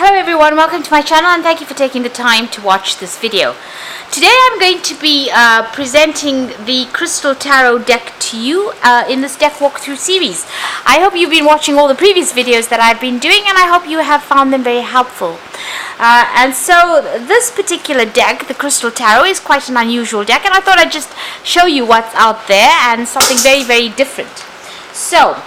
Hello everyone, welcome to my channel and thank you for taking the time to watch this video. Today I'm going to be presenting the Crystal Tarot deck to you in this deck walkthrough series. I hope you've been watching all the previous videos that I've been doing and I hope you have found them very helpful. And so this particular deck, the Crystal Tarot, is quite an unusual deck, and I thought I'd just show you what's out there and something very, very different. So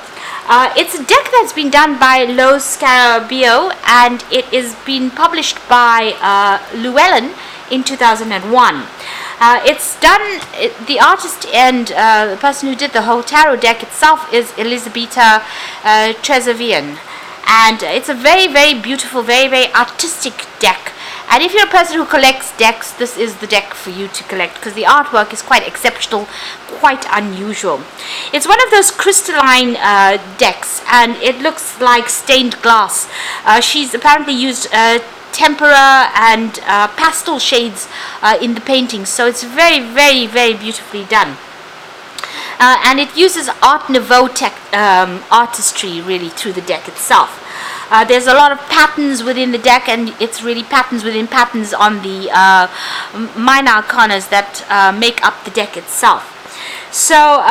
it's a deck that's been done by Elisabetta, and it is been published by Llewellyn in 2001. It's done, the artist and the person who did the whole tarot deck itself is Elisabetta Trevisan, and it's a very, very beautiful, very, very artistic deck. And if you're a person who collects decks, this is the deck for you to collect because the artwork is quite exceptional, quite unusual. It's one of those crystalline decks, and it looks like stained glass. She's apparently used tempera and pastel shades in the paintings, so it's very, very, very beautifully done. And it uses Art Nouveau artistry really through the deck itself. There's a lot of patterns within the deck, and it's really patterns within patterns on the minor arcanas that make up the deck itself. So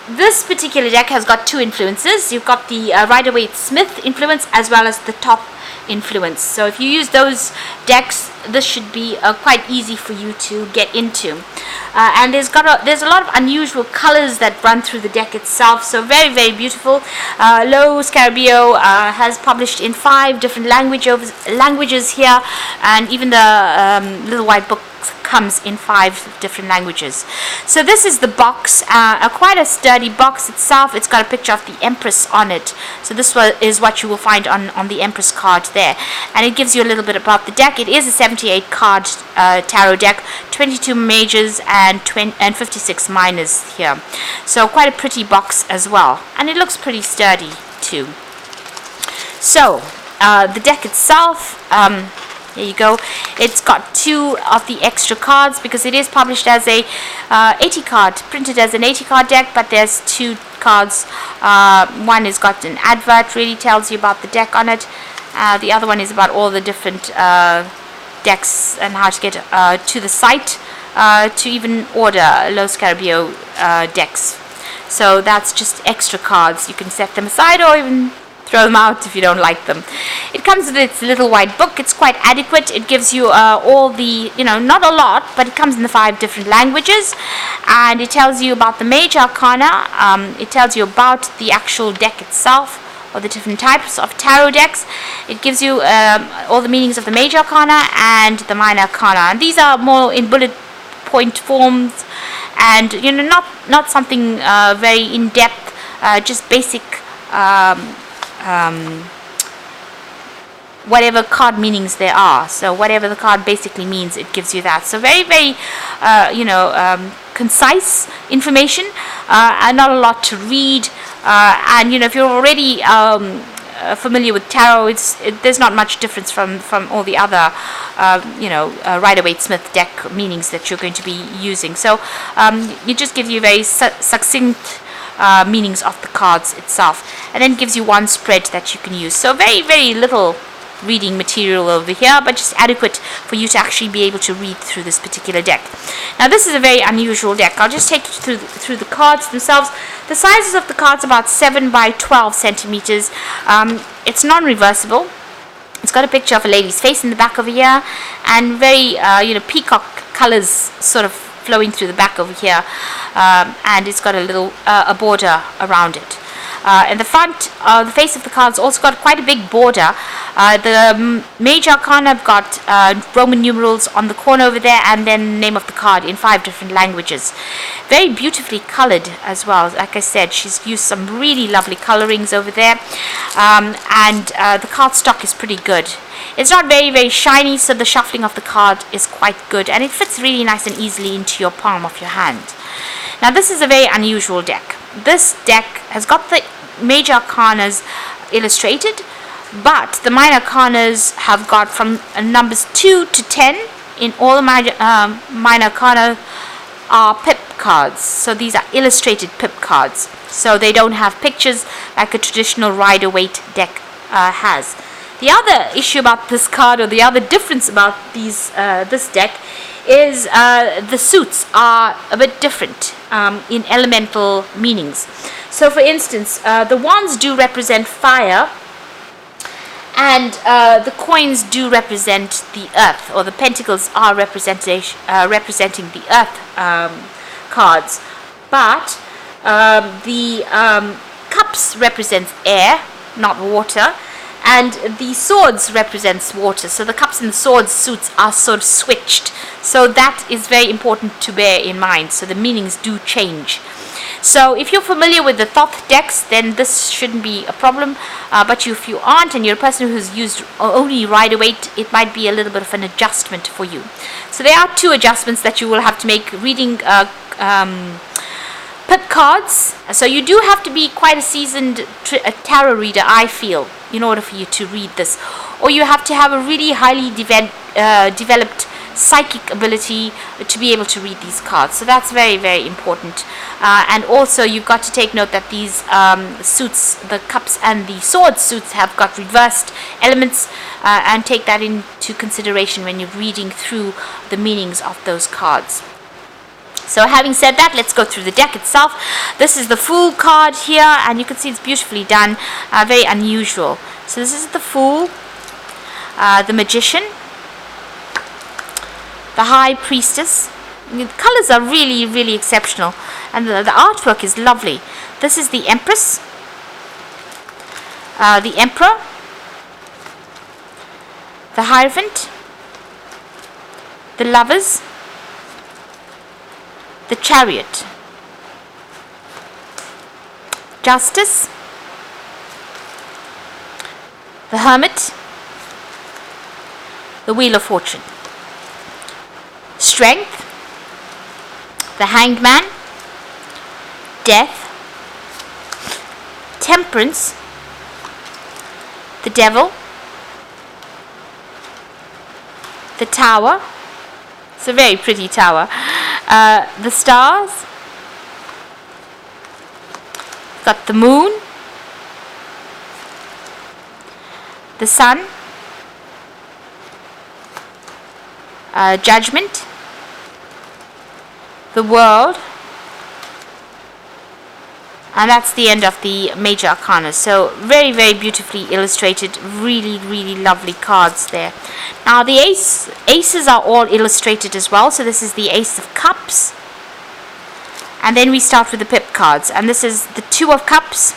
this particular deck has got two influences. You've got the Rider-Waite Smith influence as well as the top influence. So if you use those decks, this should be quite easy for you to get into. And there's a lot of unusual colors that run through the deck itself, so very, very beautiful. Elisabetta has published in 5 different languages here, and even the little white book comes in 5 different languages. So this is the box, quite a sturdy box itself. It's got a picture of the Empress on it, so this is what you will find on the Empress card there, and it gives you a little bit about the deck. It is a 78 card tarot deck, 22 majors and 56 minors here, so quite a pretty box as well, and it looks pretty sturdy too. So the deck itself, there you go. It's got 2 of the extra cards because it is published as a 80 card, printed as an 80 card deck, but there's 2 cards. One has got an advert, really tells you about the deck on it. The other one is about all the different decks and how to get to the site to even order Elisabetta decks. So that's just extra cards. You can set them aside or even throw them out if you don't like them. It comes with its little white book. It's quite adequate. It gives you all the, not a lot, but it comes in the 5 different languages, and it tells you about the major arcana. It tells you about the actual deck itself, or the different types of tarot decks. It gives you all the meanings of the major arcana and the minor arcana, and these are more in bullet point forms, and not something very in depth, just basic whatever card meanings there are. So whatever the card basically means, it gives you that. So very, very concise information, and not a lot to read, and if you're already familiar with tarot, there's not much difference from all the other Rider-Waite Smith deck meanings that you're going to be using. So it just gives you very succinct meanings of the cards itself, and then gives you 1 spread that you can use. So very, very little reading material over here, but just adequate for you to actually be able to read through this particular deck. Now this is a very unusual deck. I'll just take you through the cards themselves. The sizes of the cards are about 7 by 12 centimeters. It's non-reversible. It's got a picture of a lady's face in the back over here, and very peacock colors sort of flowing through the back over here, and it's got a little a border around it. In the front, the face of the card's also got quite a big border. The major arcana have got Roman numerals on the corner over there, and then the name of the card in 5 different languages. Very beautifully colored as well. Like I said, she's used some really lovely colorings over there, and the card stock is pretty good. It's not very, very shiny, so the shuffling of the card is quite good, and it fits really nice and easily into your palm of your hand. Now this is a very unusual deck. This deck has got the major arcanas illustrated, but the minor arcanas have got from numbers 2 to 10 in all the minor arcana are pip cards. So these are illustrated pip cards, so they don't have pictures like a traditional Rider-Waite deck has. The other issue about this card, or the other difference about this deck, is the suits are a bit different in elemental meanings. So for instance, the wands do represent fire, and the coins do represent the earth, or the pentacles are representing the earth cards. But the cups represents air, not water, and the swords represents water. So the cups and the swords suits are sort of switched. So that is very important to bear in mind. So the meanings do change. So if you're familiar with the Thoth decks, then this shouldn't be a problem. But if you aren't, and you're a person who's used only rider-waite, it might be a little bit of an adjustment for you. So there are 2 adjustments that you will have to make reading pip cards. So you do have to be quite a seasoned tarot reader, I feel, in order for you to read this. Or you have to have a really highly developed psychic ability to be able to read these cards. So that's very, very important. And also you've got to take note that these suits, the cups and the sword suits, have got reversed elements, and take that into consideration when you're reading through the meanings of those cards. So having said that, let's go through the deck itself. This is the Fool card here, and you can see it's beautifully done, very unusual. So this is the Fool, the Magician, the High Priestess. The colors are really, really exceptional, and the artwork is lovely. This is the Empress, the Emperor, the Hierophant, the Lovers, the Chariot, Justice, the Hermit, the Wheel of Fortune, Strength, the Hanged Man, Death, Temperance, the Devil, the Tower. It's a very pretty tower. The Stars, got the Moon, the Sun, Judgment, the World, and that's the end of the major arcana. So very, very beautifully illustrated, really, really lovely cards there. Now the aces are all illustrated as well. So this is the Ace of Cups, and then we start with the pip cards, and this is the Two of Cups.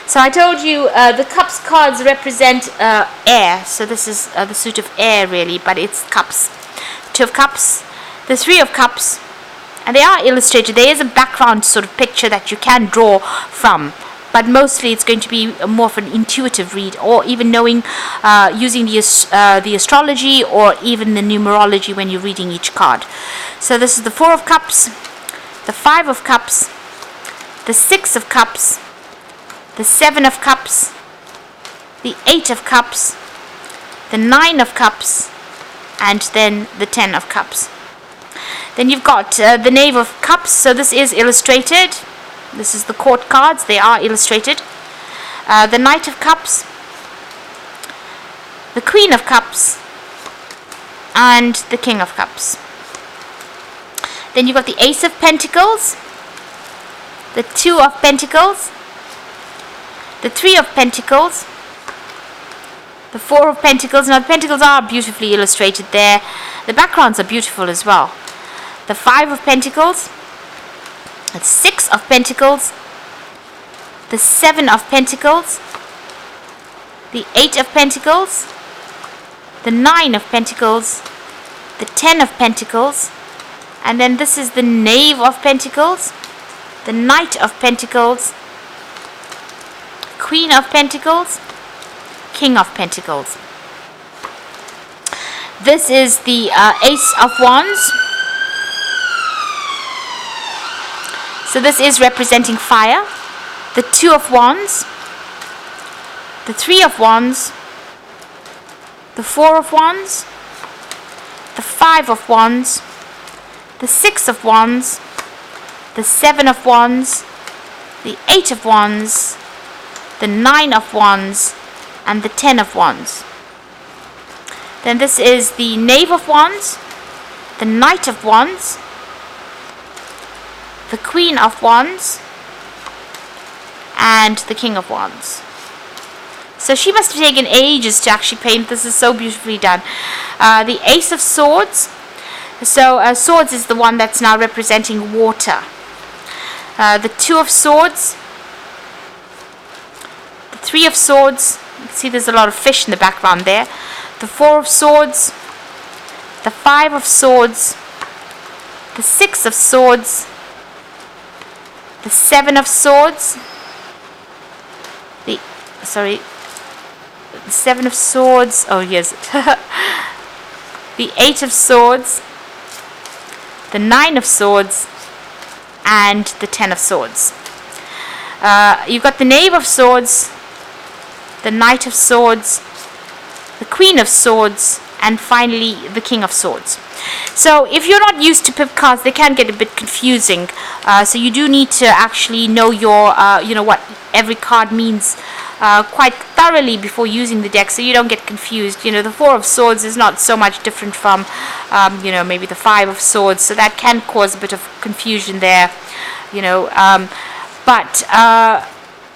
So I told you the Cups cards represent air, so this is the suit of air really, but it's cups. Two of Cups, the Three of Cups, and they are illustrated. There is a background sort of picture that you can draw from, but mostly it's going to be more of an intuitive read, or even knowing, using the astrology or even the numerology when you're reading each card. So this is the Four of Cups, the Five of Cups, the Six of Cups, the Seven of Cups, the Eight of Cups, the Nine of Cups, and then the 10 of Cups. Then you've got the Knave of Cups. So this is illustrated. This is the court cards. They are illustrated. The Knight of Cups, the Queen of Cups, and the King of Cups. Then you've got the Ace of Pentacles, the Two of Pentacles, the Three of Pentacles, the Four of Pentacles. Now the pentacles are beautifully illustrated there. The backgrounds are beautiful as well. The Five of Pentacles, the Six of Pentacles, the Seven of Pentacles, the Eight of Pentacles, the Nine of Pentacles, the 10 of Pentacles, and then this is the Knave of Pentacles, the Knight of Pentacles, Queen of Pentacles, King of Pentacles. This is the Ace of Wands. So this is representing fire. The Two of Wands, the Three of Wands, the Four of Wands, the Five of Wands, the Six of Wands, the Seven of Wands, the Eight of Wands, the Nine of Wands, and the 10 of Wands. Then this is the Knave of Wands, the Knight of Wands, the Queen of Wands, and the King of Wands. So she must have taken ages to actually paint. This is so beautifully done. The Ace of Swords. So Swords is the one that's now representing water. The Two of Swords, the Three of Swords. You can see there's a lot of fish in the background there. The Four of Swords, the Five of Swords, the Six of Swords, the Seven of Swords, the Seven of Swords, oh yes, the Eight of Swords, the Nine of Swords, and the 10 of Swords. You've got the Knave of Swords, the Knight of Swords, the Queen of Swords, and finally the King of Swords. So if you're not used to pip cards, they can get a bit confusing. So you do need to actually know your, what every card means quite thoroughly before using the deck, so you don't get confused. The Four of Swords is not so much different from, maybe the Five of Swords, so that can cause a bit of confusion there. But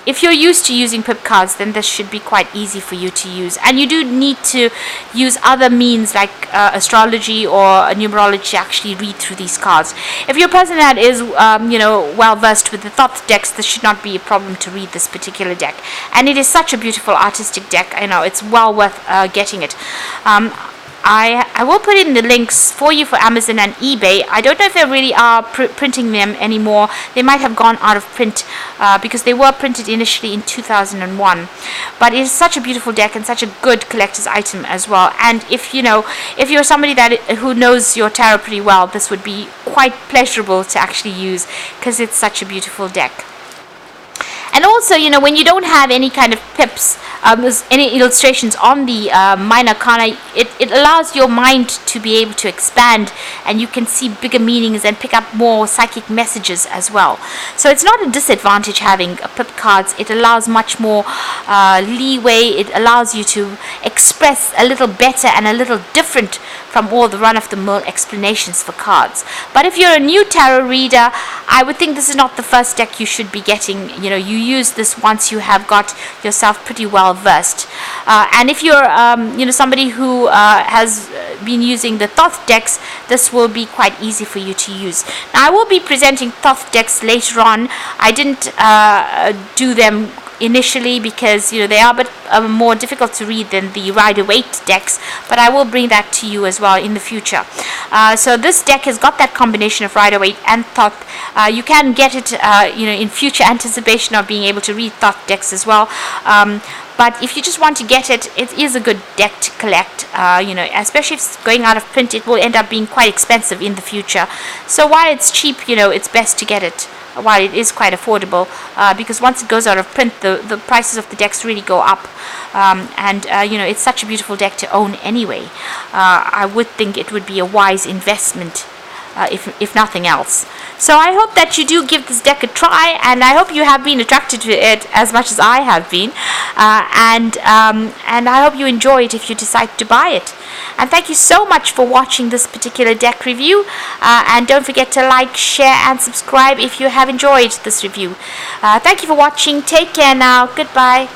if you're used to using pip cards, then this should be quite easy for you to use. And you do need to use other means like astrology or numerology to actually read through these cards. If you're a person that is, well versed with the Thoth decks, this should not be a problem to read this particular deck. And it is such a beautiful artistic deck. I know it's well worth getting it. I will put in the links for you for Amazon and eBay. I don't know if they really are printing them anymore. They might have gone out of print because they were printed initially in 2001. But it is such a beautiful deck and such a good collector's item as well. And if you're somebody who knows your tarot pretty well, this would be quite pleasurable to actually use because it's such a beautiful deck. And also, when you don't have any kind of pips, any illustrations on the minor arcana, it allows your mind to be able to expand, and you can see bigger meanings and pick up more psychic messages as well. So it's not a disadvantage having pip cards. It allows much more leeway. It allows you to express a little better and a little different from all the run-of-the-mill explanations for cards. But if you're a new tarot reader, I would think this is not the first deck you should be getting. You use this once you have got yourself pretty well versed. And if you're somebody who has been using the Thoth decks, this will be quite easy for you to use. Now I will be presenting Thoth decks later on. I didn't do them initially because they are a bit more difficult to read than the rider-waite decks, but I will bring that to you as well in the future. So this deck has got that combination of rider-waite and Thoth. You can get it in future anticipation of being able to read Thoth decks as well. But if you just want to get it, it is a good deck to collect. Especially if it's going out of print, it will end up being quite expensive in the future. So while it's cheap, it's best to get it while it is quite affordable, because once it goes out of print, the prices of the decks really go up. It's such a beautiful deck to own anyway. I would think it would be a wise investment, if nothing else. So I hope that you do give this deck a try, and I hope you have been attracted to it as much as I have been, and I hope you enjoy it if you decide to buy it. And thank you so much for watching this particular deck review, and don't forget to like, share and subscribe if you have enjoyed this review. Thank you for watching. Take care now. Goodbye.